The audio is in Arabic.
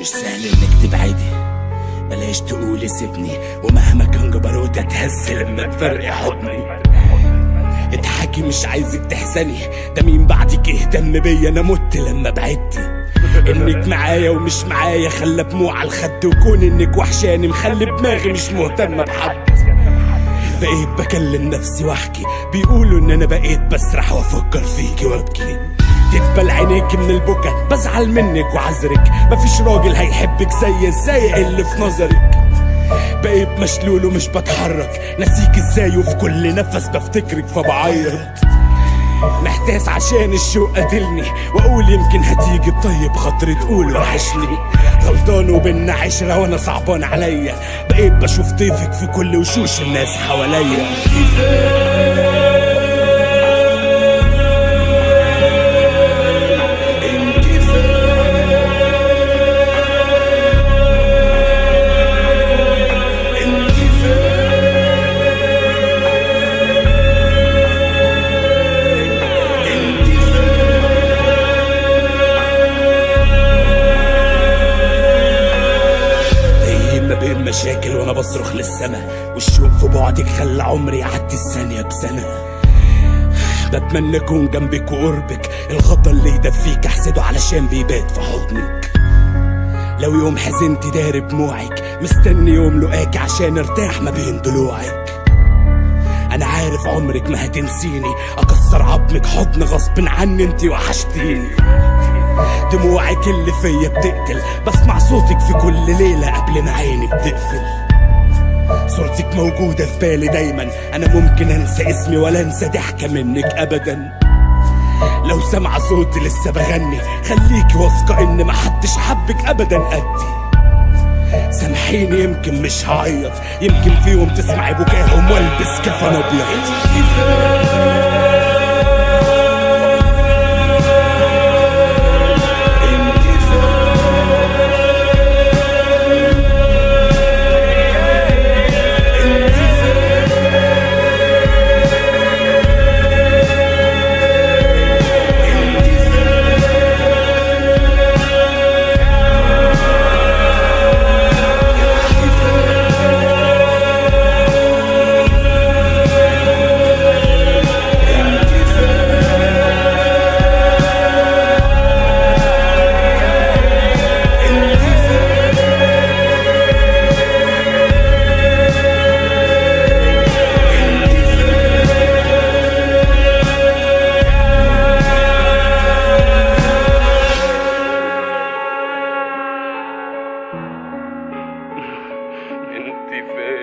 مش سهل انك تبعدي، بلاش تقولي سيبني، ومهما كان جبروت اتهز لما تفرقي حضني. اضحكي مش عايزك تحزني، ده مين بعدك اهتم بيا؟ انا مت لما بعدتي. انك معايا ومش معايا خلى دموع على الخد، وكون انك وحشاني مخلي دماغي مش مهتمة بحد. بقيت بكلم نفسي واحكي، بيقولوا ان انا بقيت بسرح وافكر فيكي وابكي. تدبل عينيك من البكا، بزعل منك وعذرك، مفيش راجل هيحبك زي الزايق اللي في نظرك. بقيت مشلول ومش بتحرك، ناسيك ازاي وفي كل نفس بفتكرك فبعيط. محتاس عشان الشوق قتلني، واقول يمكن هتيجي بطيب خاطري تقول وحشني. غلطان وبينا عشرة وانا صعبان عليا، بقيت بشوف طيفك في كل وشوش الناس حواليا. مشاكل وانا بصرخ للسما، والشوق في بعدك خلى عمري يعدي الثانية بسنة. بتمنى اكون جنبك وقربك، الغطا اللي يدفيك احسده علشان بيبات في حضنك. لو يوم حزنت داري دموعك، مستني يوم لقاك عشان ارتاح ما بين ضلوعك. انا عارف عمرك ما هتنسيني، اكسر عظمك حضن غصب عني، انتي وحشتيني. دموعك اللي فيا بتقتل، بسمع صوتك في كل ليلة قبل ما عيني بتقفل. صورتك موجودة في بالي دايما، انا ممكن انسى اسمي ولا انسى ضحكة منك ابدا. لو سمع صوتي لسه بغني، خليكي واثقة ان محدش حبك ابدا قدي. سامحيني يمكن مش هعيط، يمكن في يوم تسمعي بكاهم والبس كفن ابيض. انتي فين؟